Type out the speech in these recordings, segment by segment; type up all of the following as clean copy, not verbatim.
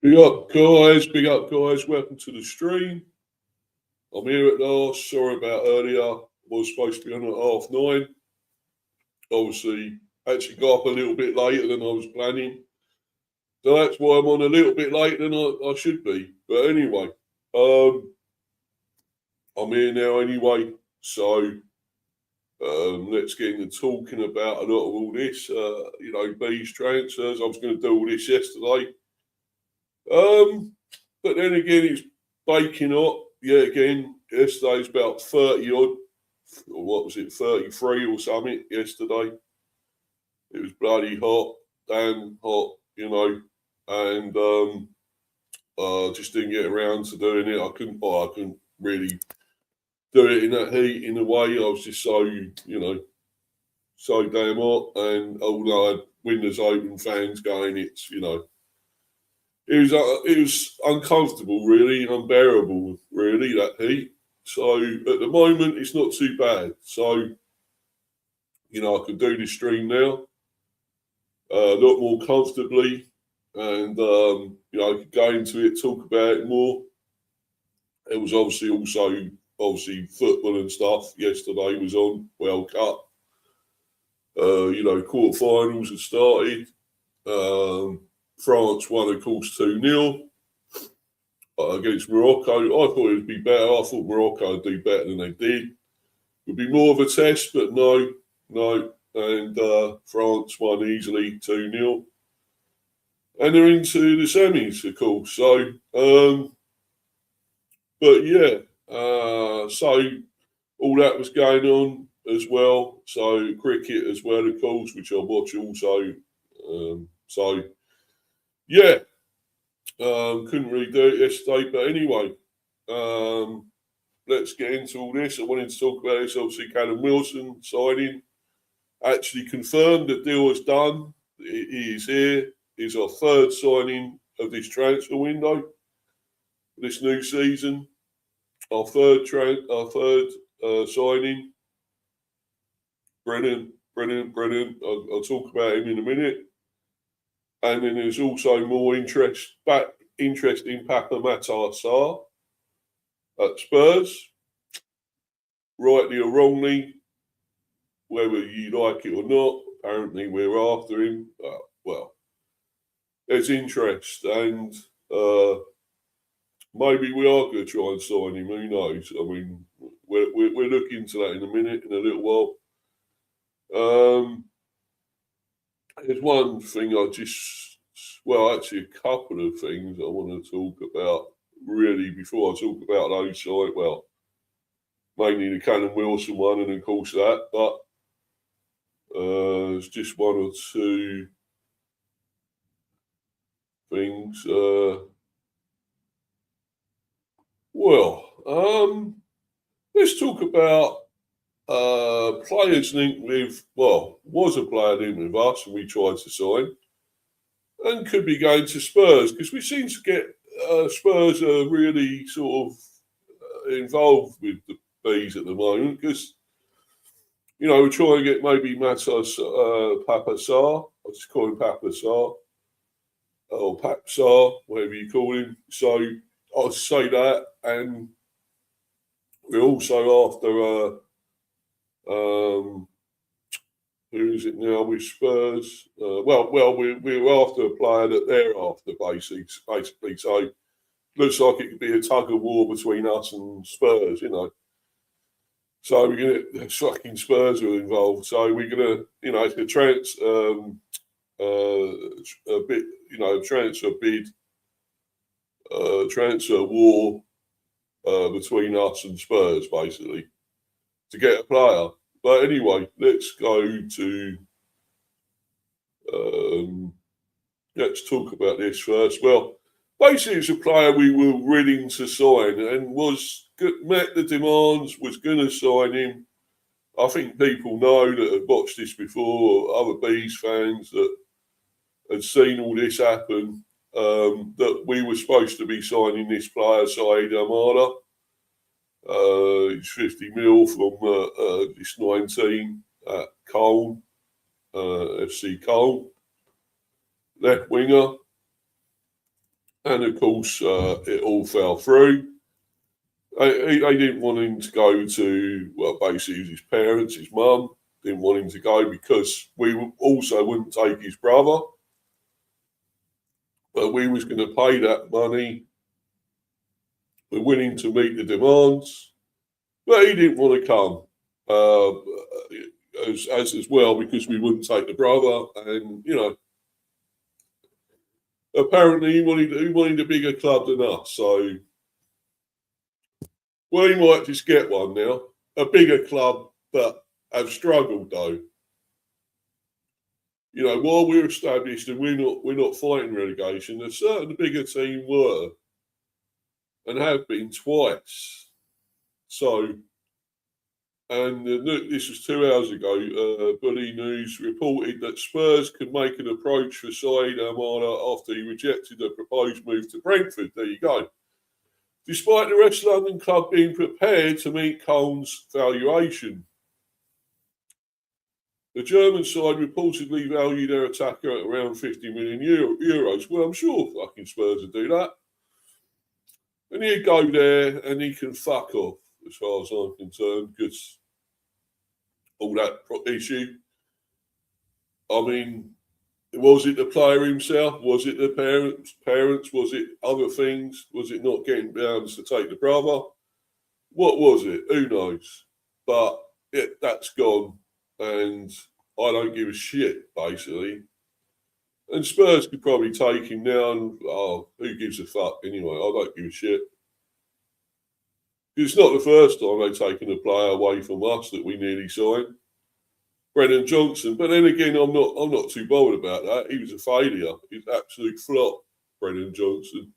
Big up, guys. Welcome to the stream. I'm here at last. Sorry about earlier. Was supposed to be on at 9:30. Obviously, actually got up a little bit later than I was planning. So that's why I'm on a little bit later than I should be. But anyway, I'm here now anyway. So let's get into talking about a lot of all this. Bees transfers. I was going to do all this yesterday. But then again, it's baking hot. Yeah, again, yesterday's about 30 odd, or what was it, 33 or something yesterday. It was bloody hot, damn hot, and just didn't get around to doing it. I couldn't really do it in that heat in a way. I was just so damn hot, and although I had windows open, fans going, it was uncomfortable, really, unbearable, really, that heat. So at the moment, it's not too bad. So, I can do this stream now a lot more comfortably, and I could go into it, talk about it more. It was obviously football and stuff. Yesterday was on World Cup. Quarterfinals had started. France won, of course, 2-0 against Morocco. I thought it would be better. I thought Morocco would do better than they did. It would be more of a test, but no. And France won easily 2-0. And they're into the semis, of course. So, so all that was going on as well. So cricket as well, of course, which I watch also. Couldn't really do it yesterday, but anyway, let's get into all this. I wanted to talk about this. Obviously, Callum Wilson signing actually confirmed the deal was done. He is here. He's our third signing of this transfer window, this new season. Our third signing. Brilliant. I'll talk about him in a minute. And then there's also more interest in Pape Sarr at Spurs, rightly or wrongly, whether you like it or not. Apparently, we're after him. There's interest, and maybe we are going to try and sign him. Who knows? I mean, we're looking into that in a minute, in a little while. There's one thing actually a couple of things I want to talk about, really, before I talk about those sides. Well, mainly the Callum Wilson one, and of course that, but there's just one or two things. Let's talk about players linked with, was a player linked with us and we tried to sign, and could be going to Spurs, because we seem to get Spurs are really sort of involved with the Bees at the moment, because, we're trying to get maybe Pape Sarr. I'll just call him Pape Sarr, or Pape Sarr, whatever you call him. So I'll say that, and we're also after who is it now with Spurs? We're after a player that they're after, basically. So looks like it could be a tug of war between us and Spurs, So we're gonna fucking Spurs are involved. So we're gonna, it's a transfer war between us and Spurs, basically, to get a player. But anyway, let's talk about this first. Well, basically, it's a player we were willing to sign and met the demands, was going to sign him. I think people know that have watched this before, other Bees fans that had seen all this happen, that we were supposed to be signing this player, Saeed Amada. He's 50 mil from this 19 at Callum, FC Callum, left winger. And of course, it all fell through. They didn't want him to go to, well, basically his parents, his mum, didn't want him to go because we also wouldn't take his brother. But we was going to pay that money. We're willing to meet the demands. But he didn't want to come. As well, because we wouldn't take the brother. And, you know, apparently he wanted a bigger club than us. So, well, he might just get one now. A bigger club, but have struggled though. You know, while we're established and we're not fighting relegation, a certain bigger team were and have been twice. So, and this was 2 hours ago. Bully News reported that Spurs could make an approach for Said Amana after he rejected the proposed move to Brentford. There you go. Despite the West London club being prepared to meet Cole's valuation. The German side reportedly valued their attacker at around 50 million euros. Well, I'm sure fucking Spurs would do that. And he'd go there and he can fuck off, as far as I'm concerned, because all that issue. I mean, was it the player himself? Was it the parents? Was it other things? Was it not getting down to take the brother? What was it? Who knows? But that's gone. And I don't give a shit, basically. And Spurs could probably take him now and, who gives a fuck anyway? I don't give a shit. It's not the first time they've taken a player away from us that we nearly signed. Brennan Johnson. But then again, I'm not too bothered about that. He was a failure. He's an absolute flop, Brennan Johnson.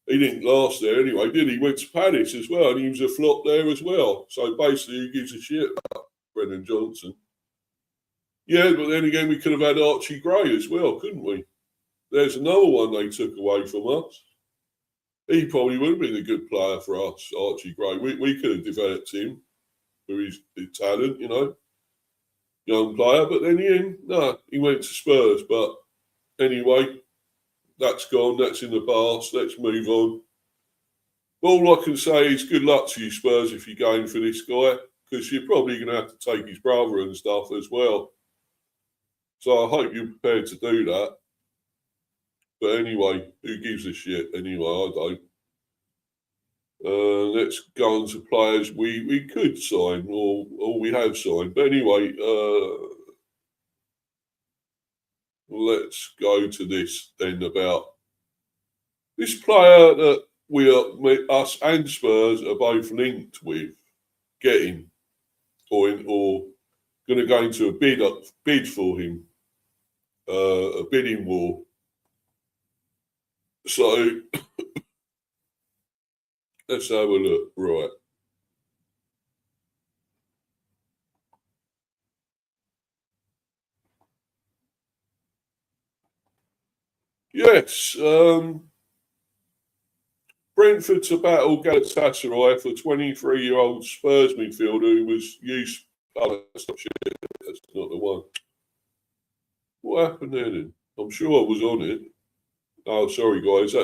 He didn't last there anyway, did he? He went to Palace as well, and he was a flop there as well. So basically, who gives a shit about Brennan Johnson? Yeah, but then again, we could have had Archie Gray as well, couldn't we? There's another one they took away from us. He probably would have been a good player for us, Archie Gray. We could have developed him with his talent, you know, young player. But then he went to Spurs. But anyway, that's gone. That's in the past. Let's move on. All I can say is good luck to you, Spurs, if you're going for this guy, because you're probably going to have to take his brother and stuff as well. So I hope you're prepared to do that. But anyway, who gives a shit? Anyway, I don't. Let's go on to players we could sign or we have signed. But anyway, let's go to this then about this player that us and Spurs are both linked with getting or going to go into a bid for him, a bidding war. So let's have a look. Right. Yes. Brentford to battle Galatasaray for 23-year-old Spurs midfielder who was used. Oh, that's not shit. That's not the one. What happened there then? I'm sure I was on it. Oh, sorry, guys.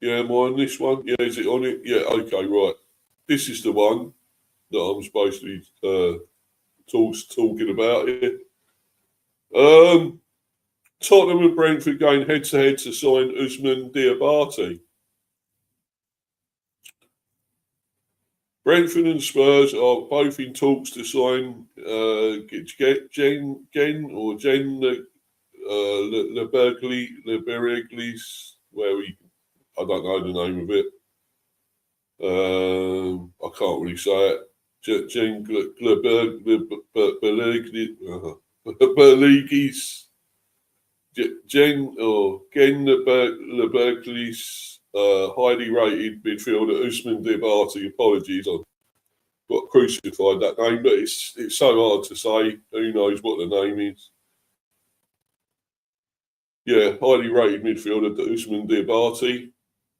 Am I on this one? Yeah, is it on it? Yeah, okay, right. This is the one that I'm supposed to be talking about here. Tottenham and Brentford going head-to-head to sign Ousmane Diabate. Brentford and Spurs are both in talks to sign Jen Leberglis, I don't know the name of it. I can't really say it. Jen Leberglis. Gen Leberglis, highly rated midfielder Ousmane Diabate. Apologies, I got crucified that name, but it's so hard to say. Who knows what the name is? Yeah, highly rated midfielder Ousmane Diabate.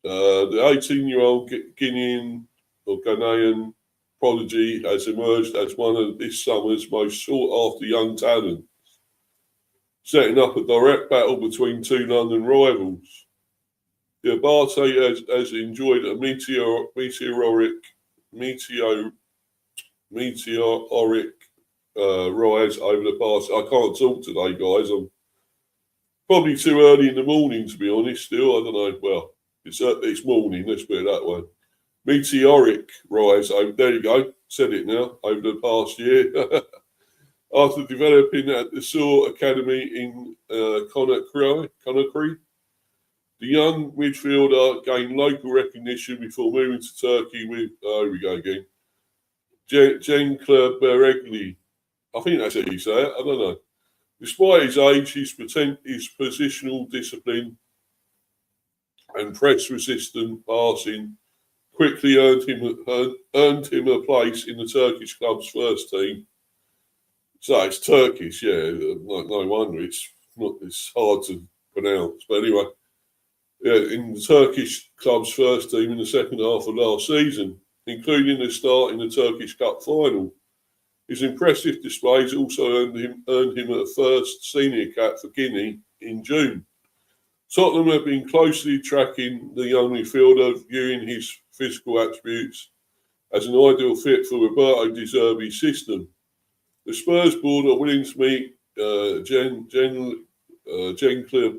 The 18-year-old Guinean or Ghanaian prodigy has emerged as one of this summer's most sought-after young talents. setting up a direct battle between two London rivals. Diabate has enjoyed a meteoric rise over the past. I can't talk today, guys. I'm probably too early in the morning, to be honest. Still, I don't know. Well, it's morning. Let's put it that way. Meteoric rise. Oh, there you go. Said it now. Over the past year, after developing at the Sarr Academy in Conakry, the young midfielder gained local recognition before moving to Turkey with. Oh, here we go again. Beregli. I think that's how you say it. I don't know. Despite his age, his positional discipline and press-resistant passing quickly earned him a place in the Turkish club's first team. So it's Turkish, yeah. No wonder it's hard to pronounce. But anyway, yeah, in the Turkish club's first team in the second half of last season, including a start in the Turkish Cup final. His impressive displays also earned him a first senior cap for Guinea in June. Tottenham have been closely tracking the young midfielder, viewing his physical attributes as an ideal fit for Roberto De Zerbi's system. The Spurs board are willing to meet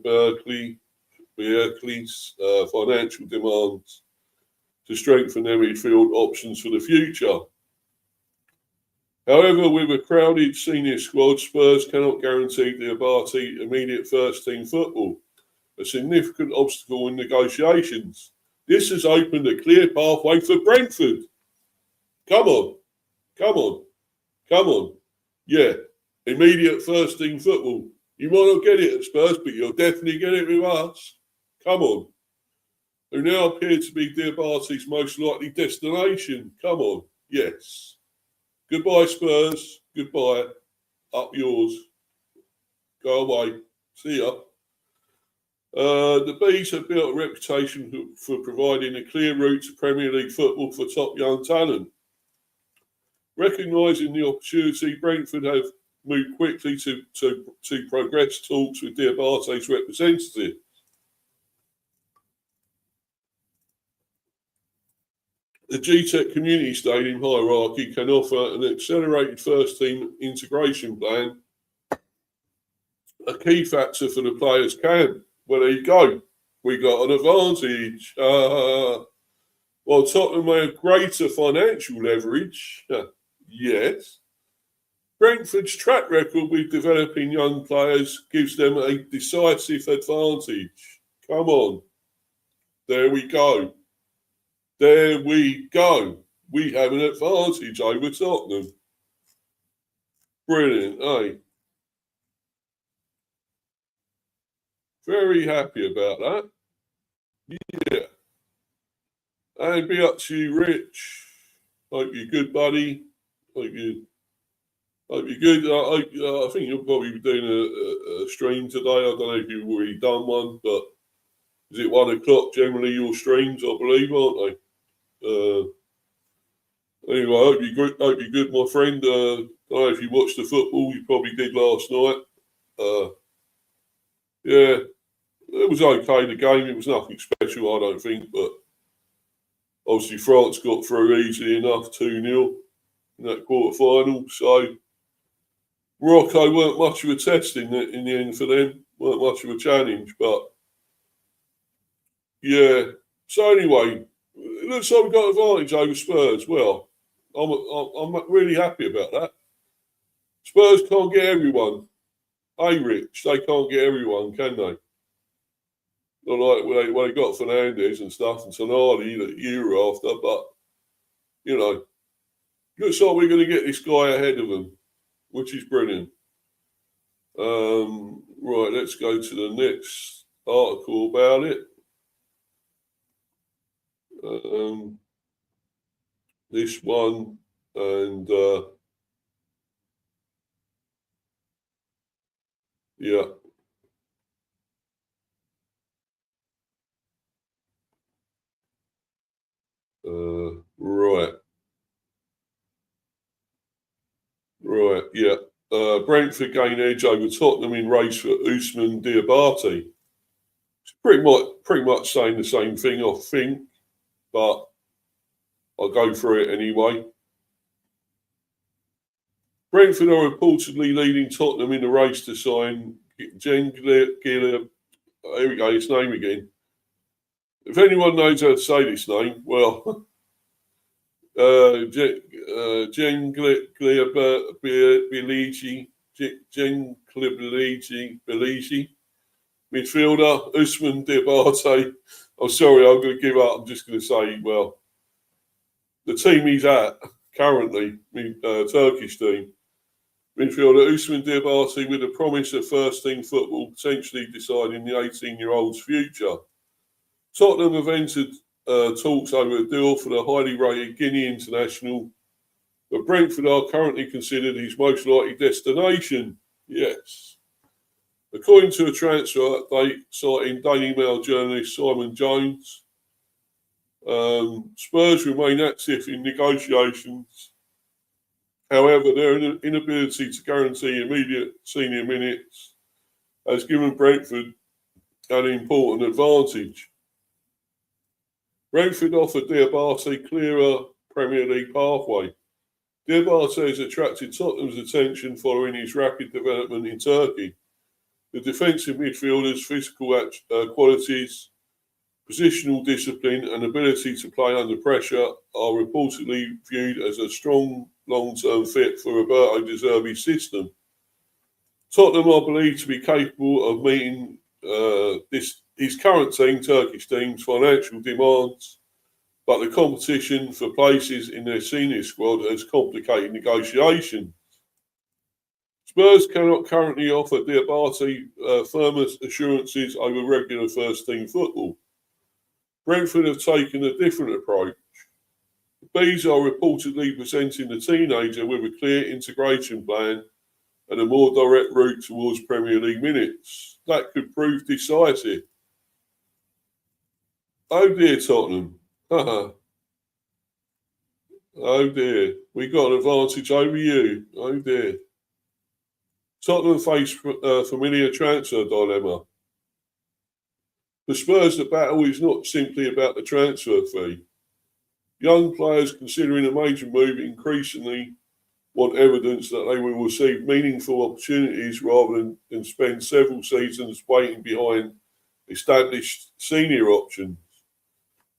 Berkeley's financial demands to strengthen their midfield options for the future. However, with a crowded senior squad, Spurs cannot guarantee Diabate immediate first-team football, a significant obstacle in negotiations. This has opened a clear pathway for Brentford. Come on. Yeah, immediate first-team football. You might not get it at Spurs, but you'll definitely get it with us. Come on. Who now appear to be Diabate's most likely destination. Come on. Yes. Goodbye, Spurs. Goodbye. Up yours. Go away. See ya. The Bees have built a reputation for providing a clear route to Premier League football for top young talent. Recognising the opportunity, Brentford have moved quickly to progress talks with Diabate's representative. The GTEC Community Stadium hierarchy can offer an accelerated first-team integration plan, a key factor for the players' camp. Well, there you go. We got an advantage. While Tottenham may have greater financial leverage, yes, Brentford's track record with developing young players gives them a decisive advantage. Come on. There we go. We have an advantage over Tottenham. Brilliant, eh? Very happy about that. Yeah. And be up to you, Rich. Hope you're good, buddy. Hope you're good. I think you'll probably be doing a stream today. I don't know if you've already done one, but is it 1 o'clock generally your streams, I believe, aren't they? Anyway, I hope you're good, my friend. I don't know if you watched the football. You probably did last night. Yeah, it was okay, the game. It was nothing special, I don't think. But obviously France got through easily enough, 2-0 in that quarter-final. So Morocco weren't much of a test in the end for them. Weren't much of a challenge. But, yeah. So anyway, it looks like we've got advantage over Spurs. Well, I'm really happy about that. Spurs can't get everyone. Hey, Rich, they can't get everyone, can they? Not like they got Fernandes and stuff and Tonali that you were after, but, you know, looks like we're going to get this guy ahead of them, which is brilliant. Right, let's go to the next article about it. This one, and yeah. Right, yeah. Brentford gain edge over Tottenham in race for Ousmane Diabate. It's pretty much saying the same thing, I think, but I'll go through it anyway. Brentford are reportedly leading Tottenham in the race to sign Jen Gillum. Here we go, his name again. If anyone knows how to say this name, well, Jen Beligi, midfielder, Ousmane Diabate. I'm sorry, I'm going to give up. I'm just going to say, well, the team he's at currently, Turkish team, midfielder Ousmane Diabate with the promise of first-team football potentially deciding the 18-year-old's future. Tottenham have entered talks over a deal for the highly rated Guinea international, but Brentford are currently considered his most likely destination. Yes. According to a transfer update citing Daily Mail journalist Simon Jones, Spurs remain active in negotiations. However, their inability to guarantee immediate senior minutes has given Brentford an important advantage. Brentford offered Diabate a clearer Premier League pathway. Diabate has attracted Tottenham's attention following his rapid development in Turkey. The defensive midfielder's physical qualities, positional discipline and ability to play under pressure are reportedly viewed as a strong long-term fit for Roberto De Zerbi's system. Tottenham are believed to be capable of meeting his current team, Turkish team's financial demands, but the competition for places in their senior squad has complicated negotiations. Spurs cannot currently offer Diabate firmer assurances over regular first-team football. Brentford have taken a different approach. The Bees are reportedly presenting the teenager with a clear integration plan and a more direct route towards Premier League minutes. That could prove decisive. Oh dear, Tottenham. Oh dear. We got an advantage over you. Oh dear. Tottenham face a familiar transfer dilemma. For Spurs, the battle is not simply about the transfer fee. Young players considering a major move increasingly want evidence that they will receive meaningful opportunities rather than spend several seasons waiting behind established senior options.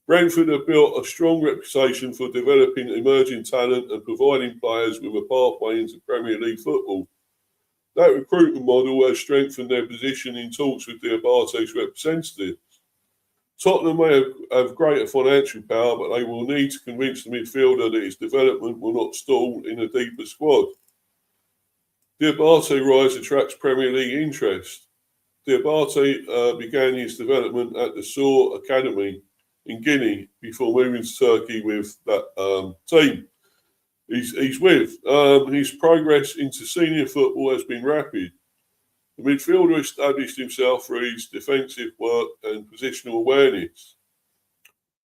Brentford have built a strong reputation for developing emerging talent and providing players with a pathway into Premier League football. That recruitment model has strengthened their position in talks with Diabate's representatives. Tottenham may have greater financial power, but they will need to convince the midfielder that his development will not stall in a deeper squad. Diabate's rise attracts Premier League interest. Diabate began his development at the Sarr Academy in Guinea before moving to Turkey with that team he's with. His progress into senior football has been rapid. The midfielder established himself through his defensive work and positional awareness,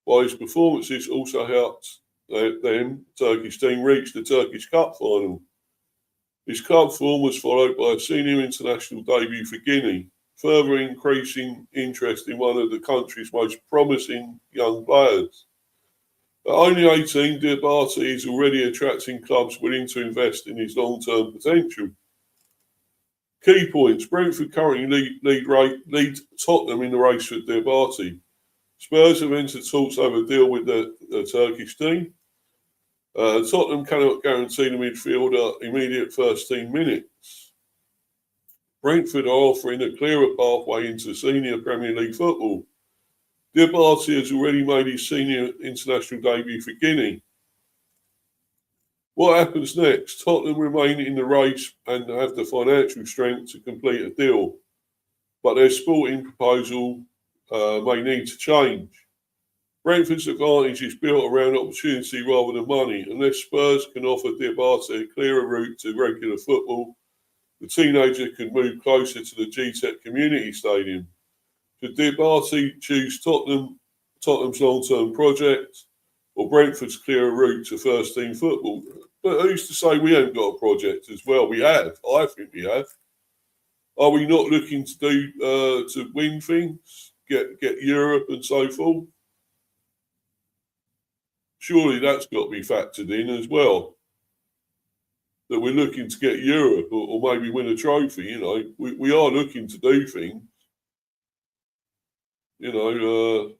while his performances also helped them, Turkish team, reach the Turkish Cup final. His club form was followed by a senior international debut for Guinea, further increasing interest in one of the country's most promising young players. At only 18, Diabate is already attracting clubs willing to invest in his long-term potential. Key points. Brentford currently lead Tottenham in the race for Diabate. Spurs have entered talks over a deal with the Turkish team. Tottenham cannot guarantee the midfielder immediate first-team minutes. Brentford are offering a clearer pathway into senior Premier League football. Diabate has already made his senior international debut for Guinea. What happens next? Tottenham remain in the race and have the financial strength to complete a deal, but their sporting proposal may need to change. Brentford's advantage is built around opportunity rather than money. Unless Spurs can offer Diabate a clearer route to regular football, the teenager could move closer to the GTEC Community Stadium. Should Diabate choose Tottenham's long-term project, or Brentford's clearer route to first-team football? But who's to say we haven't got a project as well? We have. I think we have. Are we not looking to do to win things, get Europe and so forth? Surely that's got to be factored in as well. That we're looking to get Europe or maybe win a trophy. You know, we are looking to do things. You know,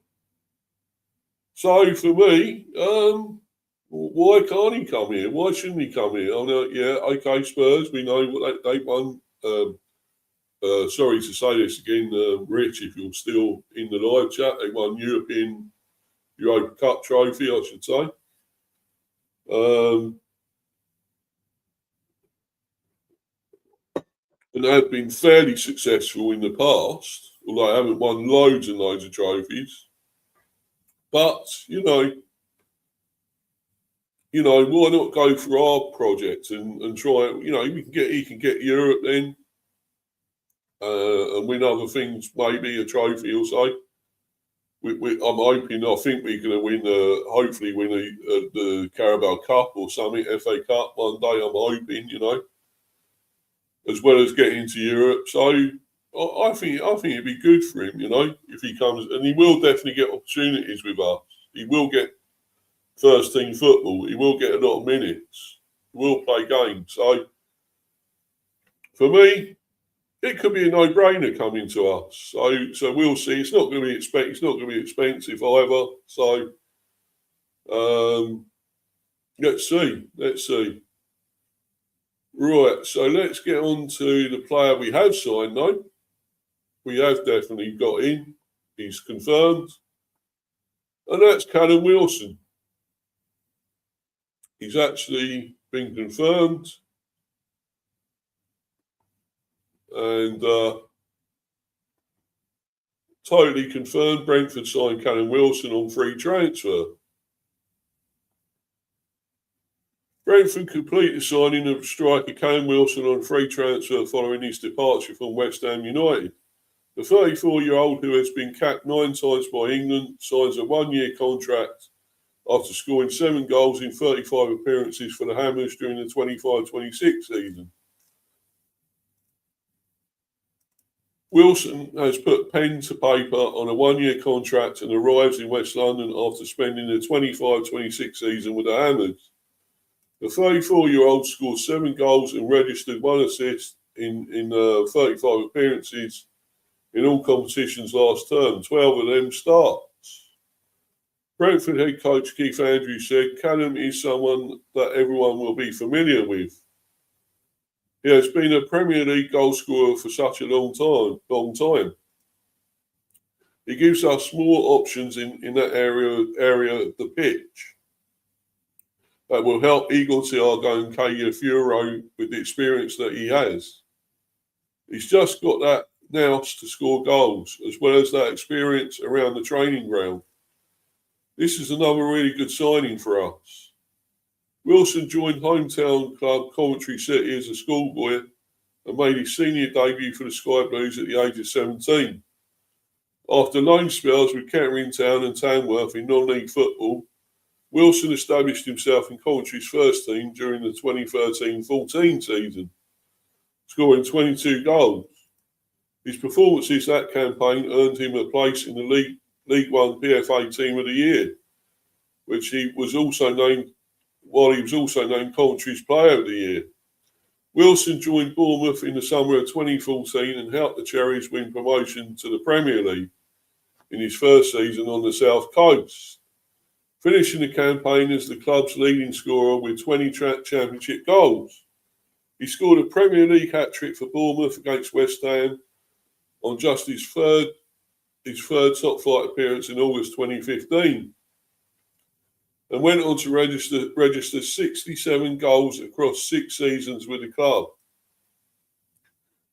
so for me, why can't he come here? Why shouldn't he come here? Yeah, okay, Spurs. We know what they won. Sorry to say this again, Rich, if you're still in the live chat, they won Europa Cup trophy, I should say. And have been fairly successful in the past, although I haven't won loads and loads of trophies. But why not go for our project and try? He can get Europe then, and win other things, maybe a trophy or so. I'm hoping. I think we're going to win. Hopefully, win the Carabao Cup or something, FA Cup one day. I'm hoping, as well as getting into Europe. So I think it'd be good for him, if he comes, and he will definitely get opportunities with us. He will get first team football. He will get a lot of minutes. He will play games. So for me, it could be a no-brainer coming to us. So we'll see. It's not going to be expensive either. So let's see. Right. So let's get on to the player we have signed. Though we have definitely got in. He's confirmed, and that's Callum Wilson. He's actually been confirmed. And totally confirmed, Brentford signed Callum Wilson on free transfer. Brentford completed signing of striker Callum Wilson on free transfer following his departure from West Ham United. The 34-year-old, who has been capped 9 times by England, signs a 1-year contract after scoring 7 goals in 35 appearances for the Hammers during the 25-26 season. Wilson has put pen to paper on a 1-year contract and arrives in West London after spending the 25-26 season with the Hammers. The 34-year-old scored 7 goals and registered 1 assist in 35 appearances in all competitions last term, 12 of them starts. Brentford head coach Keith Andrews said, Callum is someone that everyone will be familiar with. He has been a Premier League goal scorer for such a long time. He gives us more options in that area of the pitch that will help Igor Thiago and Kaya Furo with the experience that he has. He's just got that nous to score goals, as well as that experience around the training ground. This is another really good signing for us. Wilson joined hometown club Coventry City as a schoolboy and made his senior debut for the Sky Blues at the age of 17. After loan spells with Kettering Town and Tamworth in non-league football, Wilson established himself in Coventry's first team during the 2013-14 season, scoring 22 goals. His performances that campaign earned him a place in the League One PFA Team of the Year, which he was also named Coventry's Player of the Year. Wilson joined Bournemouth in the summer of 2014 and helped the Cherries win promotion to the Premier League in his first season on the South Coast, finishing the campaign as the club's leading scorer with 20 championship goals. He scored a Premier League hat-trick for Bournemouth against West Ham on just his third top flight appearance in August 2015, and went on to register 67 goals across 6 seasons with the club.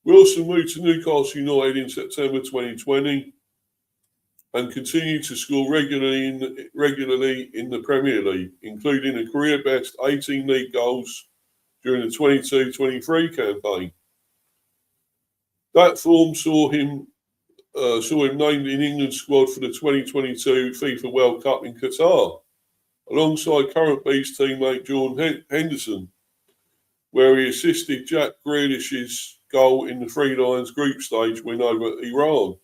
Wilson moved to Newcastle United in September 2020 and continued to score regularly in the Premier League, including a career best 18 league goals during the 22-23 campaign. That form saw him named in England's squad for the 2022 FIFA World Cup in Qatar. alongside current Bees teammate Jordan Henderson, where he assisted Jack Grealish's goal in the Three Lions group stage win over Iran.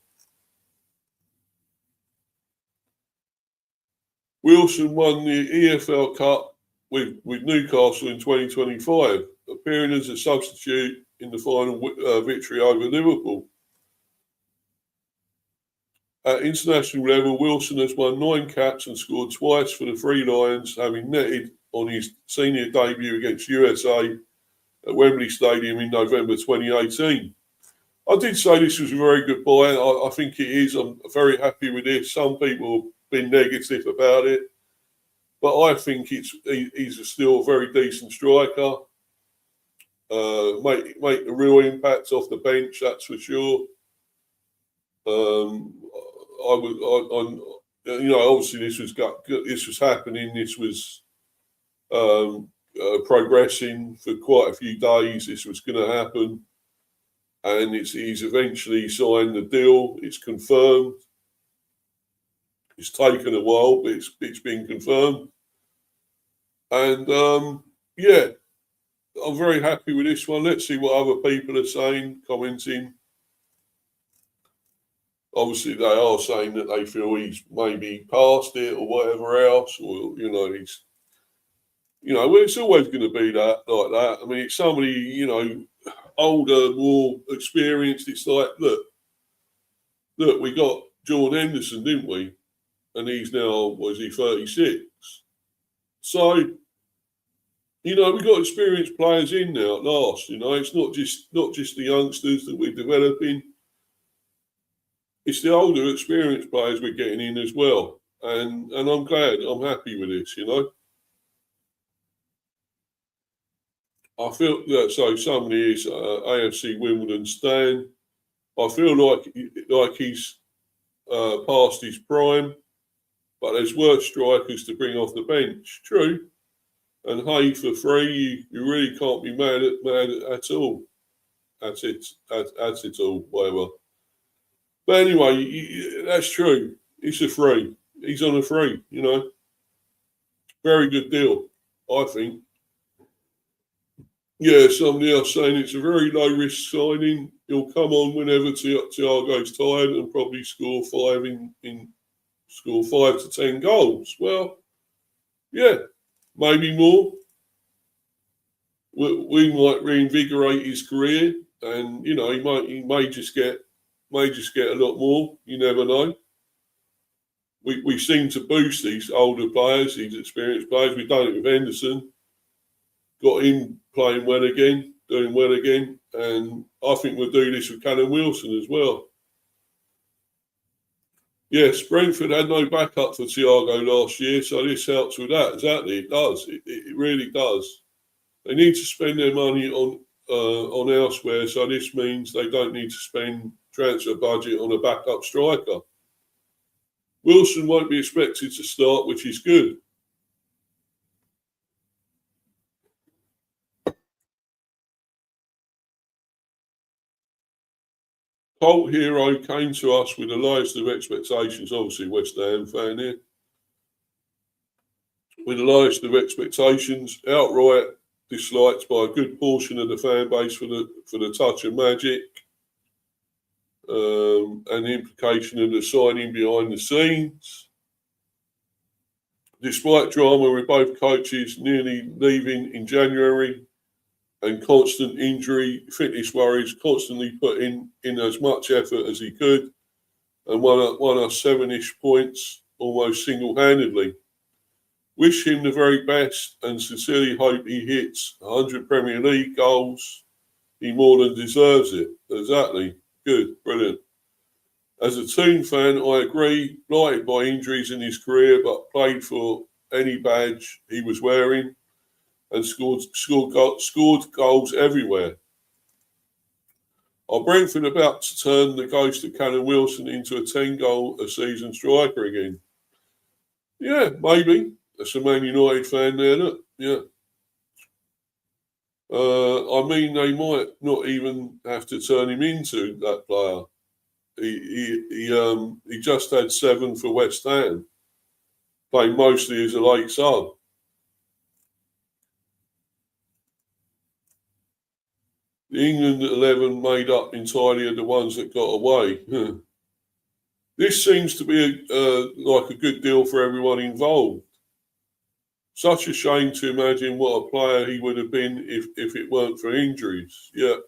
Wilson won the EFL Cup with Newcastle in 2025, appearing as a substitute in the final victory over Liverpool. At international level, Wilson has won 9 caps and scored twice for the Three Lions, having netted on his senior debut against USA at Wembley Stadium in November 2018. I did say this was a very good buy. I think it is. I'm very happy with this. Some people have been negative about it, but I think he's still a very decent striker. Make a real impact off the bench, that's for sure. Obviously this was happening. This was progressing for quite a few days. This was going to happen, and he's eventually signed the deal. It's confirmed. It's taken a while, but it's been confirmed. And I'm very happy with this one. Let's see what other people are saying, commenting. Obviously, they are saying that they feel he's maybe past it or whatever else, or he's, well, it's always going to be like that. I mean, it's somebody older, more experienced. It's like, look, we got Jordan Henderson, didn't we? And he's now, 36? So, we've got experienced players in now at last. It's not just the youngsters that we're developing. It's the older, experienced players we're getting in as well. And I'm glad, I'm happy with this, I feel that, so somebody is AFC Wimbledon Stan. I feel like he's past his prime, but there's worse strikers to bring off the bench. True. And hey, for free, you really can't be mad at all. That's it all, whatever. But anyway, that's true. It's a free. He's on a free, Very good deal, I think. Yeah, somebody else saying it's a very low risk signing. He'll come on whenever Thiago's tired and probably score 5 to 10 goals. Well, yeah, maybe more. We might reinvigorate his career, and he may just get a lot more. You never know. We seem to boost these older players, these experienced players. We've done it with Henderson. Got him playing well again, doing well again, and I think we'll do this with Callum Wilson as well. Yes, Brentford had no backup for Thiago last year, so this helps with that. Exactly, it does. It really does. They need to spend their money on elsewhere, so this means they don't need to spend transfer budget on a backup striker. Wilson won't be expected to start, which is good. Cult Hero came to us with the lowest of expectations, obviously West Ham fan here. With the lowest of expectations, outright disliked by a good portion of the fan base for the touch of magic, and the implication of the signing behind the scenes. Despite drama with both coaches nearly leaving in January, and constant injury, fitness worries, constantly put in as much effort as he could, and won us 7-ish points almost single-handedly. Wish him the very best and sincerely hope he hits 100 Premier League goals. He more than deserves it. Exactly. Good. Brilliant. As a Toon fan, I agree, blighted by injuries in his career, but played for any badge he was wearing, and scored goals everywhere. Are Brentford about to turn the ghost of Callum Wilson into a 10-goal-a-season striker again? Yeah, maybe. That's a Man United fan there, look. Yeah. I mean, they might not even have to turn him into that player. He just had 7 for West Ham. playing mostly as a late sub. The England 11 made up entirely of the ones that got away. This seems to be like a good deal for everyone involved. Such a shame to imagine what a player he would have been if it weren't for injuries. Yeah.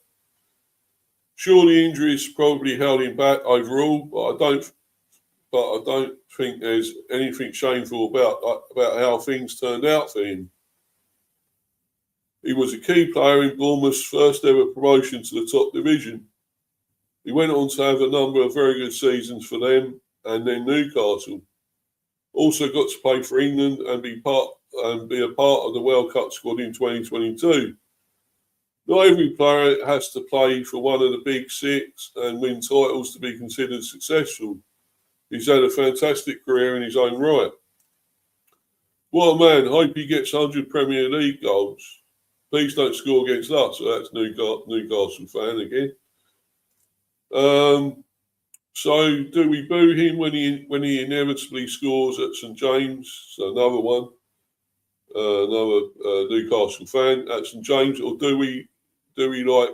Surely injuries probably held him back overall, but I don't think there's anything shameful about how things turned out for him. He was a key player in Bournemouth's first ever promotion to the top division. He went on to have a number of very good seasons for them and then Newcastle. Also got to play for England and be a part of the World Cup squad in 2022. Not every player has to play for one of the big six and win titles to be considered successful. He's had a fantastic career in his own right. What a man. Hope he gets 100 Premier League goals. Please don't score against us. So that's Newcastle fan again. So do we boo him when he inevitably scores at St James? So another one. Another Newcastle fan at St James, or do we do like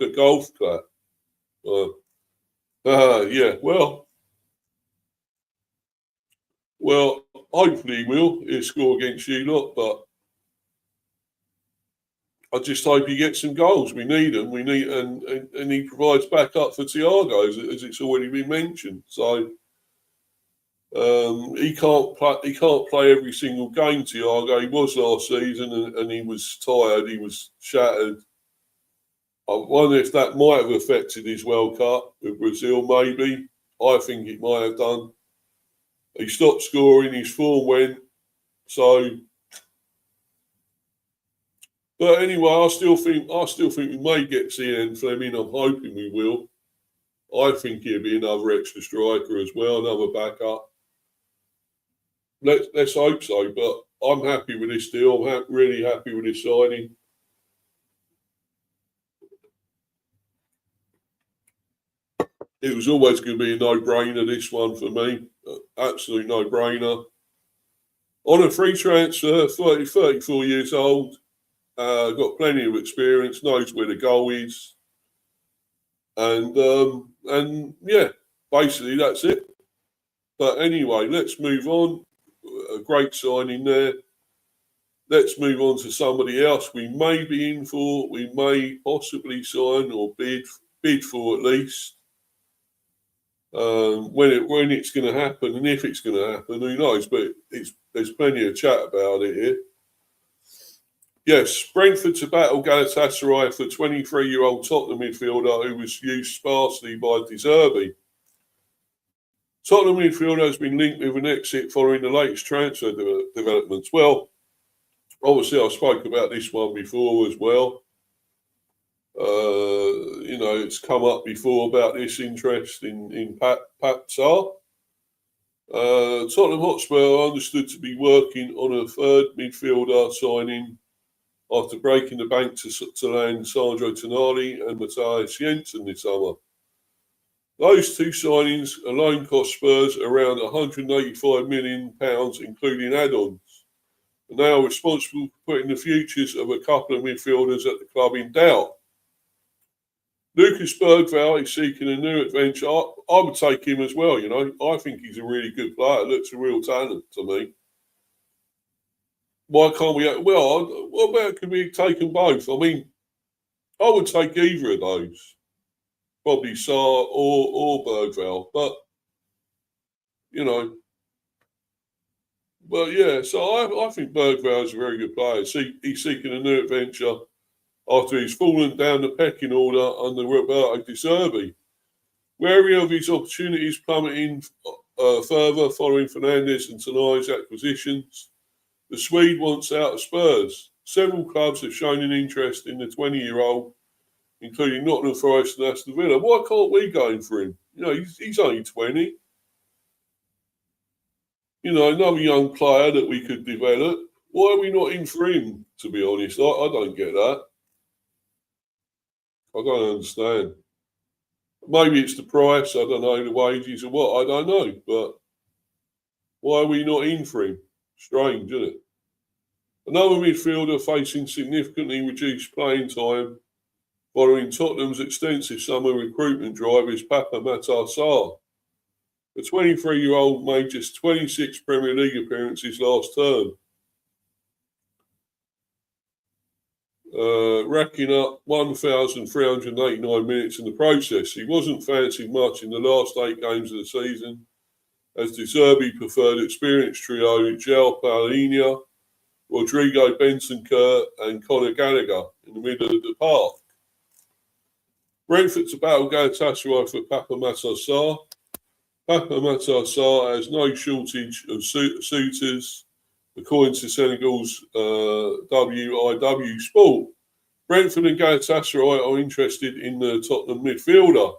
a golf clap? Yeah. Well, hopefully he will. He'll score against you lot, but I just hope he gets some goals. We need them. We need and he provides backup for Thiago, as it's already been mentioned. So he can't play every single game. Thiago, he was last season, and he was tired. He was shattered. I wonder if that might have affected his World Cup with Brazil. Maybe. I think it might have done. He stopped scoring. His form went. So. But anyway, I still think we may get CN Fleming. I'm hoping we will. I think he'll be another extra striker as well, another backup. Let's hope so. But I'm happy with this deal. I'm really happy with this signing. It was always going to be a no-brainer, this one for me. Absolute no-brainer. On a free transfer, 34 years old. Got plenty of experience, knows where the goal is, and yeah, basically that's it. But anyway, let's move on. A great signing there. Let's move on to somebody else we may be in for. We may possibly sign or bid for at least. When it's going to happen and if it's going to happen, who knows? But there's plenty of chat about it here. Yes, Brentford to battle Galatasaray for 23-year-old Tottenham midfielder who was used sparsely by De Zerbi. Tottenham midfielder has been linked with an exit following the latest transfer developments. Well, obviously I spoke about this one before as well. It's come up before about this interest in Pape Sarr. Tottenham Hotspur are understood to be working on a third midfielder signing after breaking the bank to land Sandro Tonali and Matthias Jensen this summer. Those two signings alone cost Spurs around £185 million, including add-ons. And they are responsible for putting the futures of a couple of midfielders at the club in doubt. Lucas Bergvall is seeking a new adventure. I would take him as well, I think he's a really good player. Looks a real talent to me. Why can't we? Well, what about could we take them both? I mean, I would take either of those. Probably Sarr or Bergvall. But, But yeah, so I think Bergvall is a very good player. He's seeking a new adventure after he's fallen down the pecking order under Roberto De Zerbi. Wary of his opportunities plummeting further following Fernandes and Tonali's acquisitions, the Swede wants out of Spurs. Several clubs have shown an interest in the 20-year-old, including Nottingham Forest and Aston Villa. Why can't we go in for him? He's only 20. Another young player that we could develop. Why are we not in for him, to be honest? I don't get that. I don't understand. Maybe it's the price, I don't know, the wages or what, I don't know. But Why are we not in for him? Strange, isn't it? Another midfielder facing significantly reduced playing time following Tottenham's extensive summer recruitment drive is Pape Sarr. The 23-year-old made just 26 Premier League appearances last term, racking up 1,389 minutes in the process. He wasn't fancied much in the last 8 games of the season, as De Zerbi preferred experienced trio João Palhinha, Rodrigo Bentancur and Conor Gallagher in the middle of the park. Brentford to battle Galatasaray for Pape Sarr. Pape Sarr has no shortage of suitors, according to Senegal's WIW Sport. Brentford and Galatasaray are interested in the Tottenham midfielder.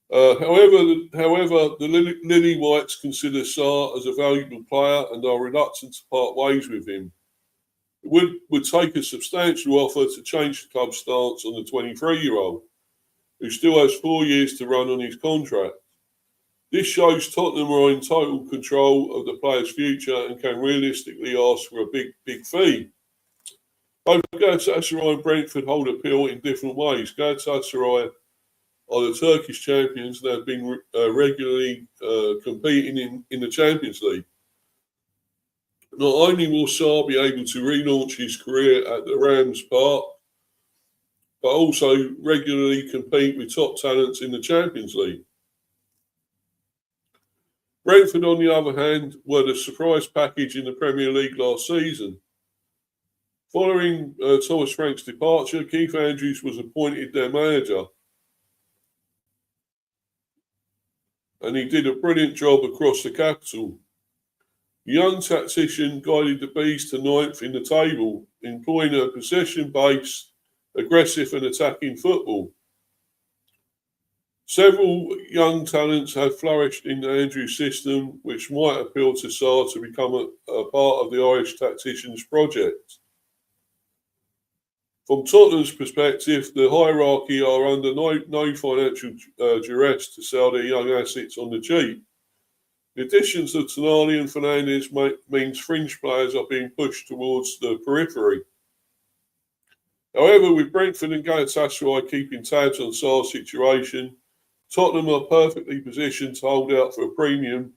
However, the Lily Whites consider Sarr as a valuable player and are reluctant to part ways with him. It would take a substantial offer to change the club's stance on the 23-year-old, who still has 4 years to run on his contract. This shows Tottenham are in total control of the player's future and can realistically ask for a big fee. Both Galatasaray and Brentford hold appeal in different ways. Galatasaray are the Turkish champions and have been regularly competing in the Champions League. Not only will Sarr be able to relaunch his career at the Rams Park, but also regularly compete with top talents in the Champions League. Brentford, on the other hand, were the surprise package in the Premier League last season. Following Thomas Frank's departure, Keith Andrews was appointed their manager. And he did a brilliant job across the capital. The young tactician guided the Bees to 9th in the table, employing a possession-based, aggressive and attacking football. Several young talents have flourished in the Andrews system, which might appeal to Sarr to become a part of the Irish tactician's project. From Tottenham's perspective, the hierarchy are under no financial duress to sell their young assets on the cheap. The additions of Tonali and Fernandes means fringe players are being pushed towards the periphery. However, with Brentford and Galatasaray keeping tabs on Sarr's situation, Tottenham are perfectly positioned to hold out for a premium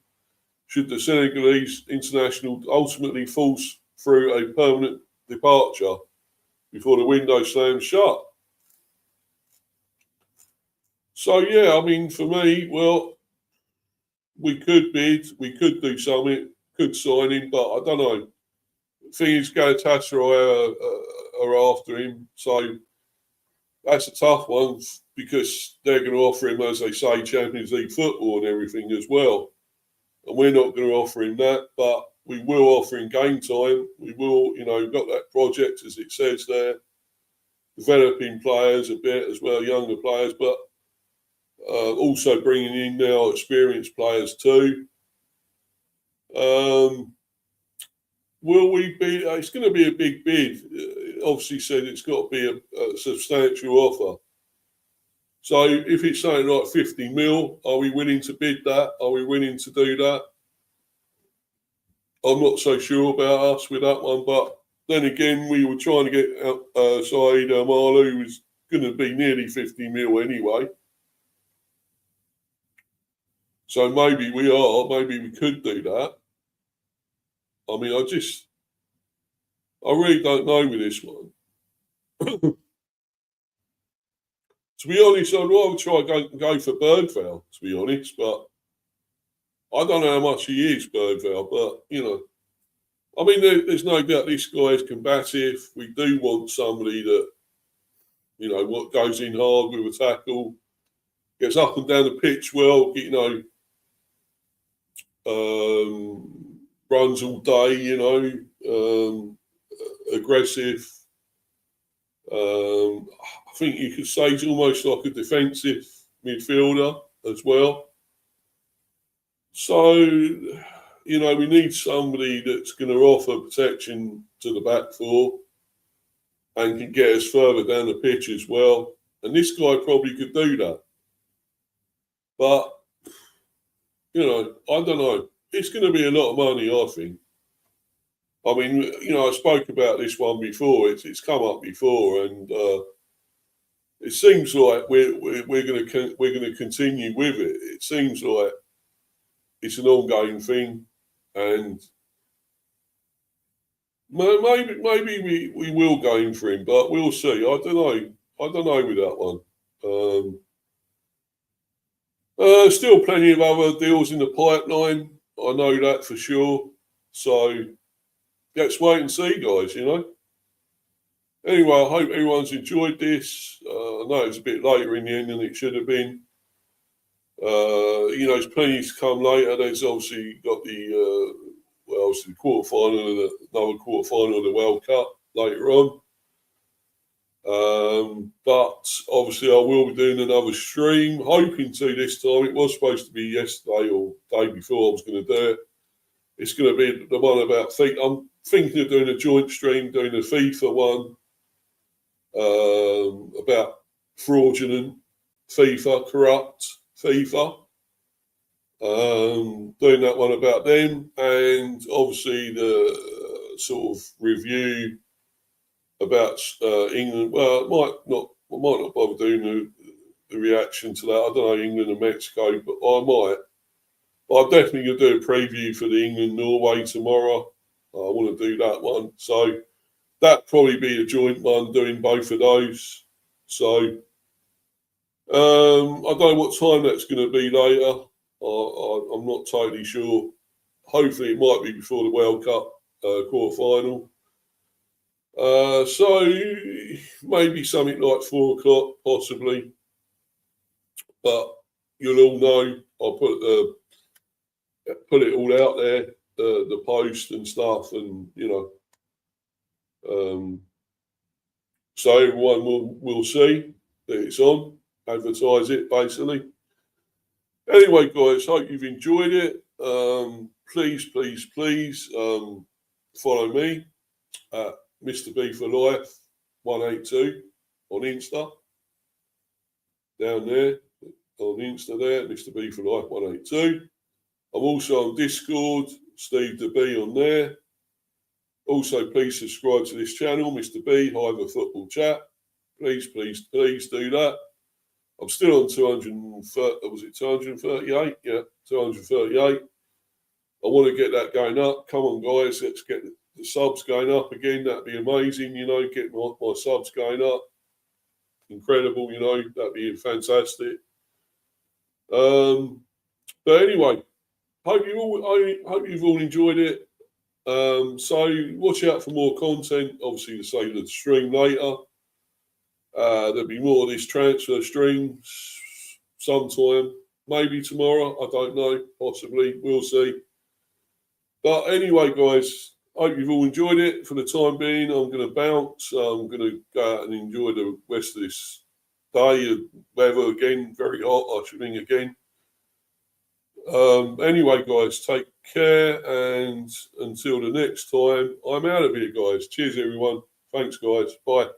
should the Senegalese international ultimately force through a permanent departure before the window slams shut. So, yeah, I mean, for me, well, we could bid, we could do something, could sign him, but I don't know. The thing is, Galatasaray are after him, so that's a tough one because they're going to offer him, as they say, Champions League football and everything as well. And we're not going to offer him that, but we will offer him game time. We will, got that project, as it says there, developing players a bit as well, younger players, but also bringing in now experienced players too. Will we be? It's going to be a big bid. Obviously, said it's got to be a substantial offer. So, if it's something like 50 mil, are we willing to bid that? Are we willing to do that? I'm not so sure about us with that one, but then again, we were trying to get Saeed Malu, who was going to be nearly 50 mil anyway. So maybe we could do that. I mean, I really don't know with this one. To be honest, I'd rather try go for Birdvale, to be honest, but I don't know how much he is, Birdvale, but, I mean, there's no doubt this guy is combative. We do want somebody that, what goes in hard with a tackle, gets up and down the pitch well, runs all day, aggressive. I think you could say he's almost like a defensive midfielder as well. So, we need somebody that's going to offer protection to the back four and can get us further down the pitch as well. And this guy probably could do that. But, I don't know. it's going to be a lot of money, I think. I mean, I spoke about this one before. It's come up before, and it seems like we're going to continue with it. It seems like it's an ongoing thing, and maybe we will go in for him, but we'll see. I don't know. I don't know with that one. Still plenty of other deals in the pipeline. I know that for sure. So let's wait and see, guys. Anyway, I hope everyone's enjoyed this. I know it's a bit later in the end than it should have been. There's plenty to come later. There's obviously got the another quarter final of the World Cup later on. But obviously I will be doing another stream, hoping to this time. It was supposed to be yesterday or day before I was going to do it. It's going to be the one about FIFA. I'm thinking of doing a joint stream, doing a FIFA one about fraudulent FIFA, corrupt FIFA. Doing that one about them, and obviously the sort of review about England. Well, I might not bother doing the reaction to that. I don't know, England and Mexico, but I might. But I'm definitely going to do a preview for the England-Norway tomorrow. I want to do that one. So that'd probably be a joint one, doing both of those. So I don't know what time that's going to be later. I'm not totally sure. Hopefully it might be before the World Cup quarter final. So maybe something like 4 o'clock, possibly. But you'll all know. I'll put it all out there, the post and stuff, and so everyone will see that it's on. Advertise it, basically. Anyway, guys, hope you've enjoyed it. Please follow me at Mr. B for Life 182 on Insta. Down there on Insta there, Mr. B for Life 182. I'm also on Discord, Steve the B on there. Also, please subscribe to this channel, Mr. B, Hiver Football Chat. Please do that. I'm still on 238? Yeah, 238. I want to get that going up. Come on, guys, let's get the subs going up again. That'd be amazing, get my subs going up. Incredible, that'd be fantastic. But anyway, hope you've all enjoyed it. So watch out for more content. Obviously, to say the stream later. There'll be more of this transfer streams sometime, maybe tomorrow. I don't know, possibly. We'll see. But anyway, guys, hope you've all enjoyed it. For the time being, I'm going to bounce. I'm going to go out and enjoy the rest of this day. Weather again, very hot, I should think again. Anyway, guys, take care, and until the next time, I'm out of here, guys. Cheers, everyone. Thanks, guys. Bye.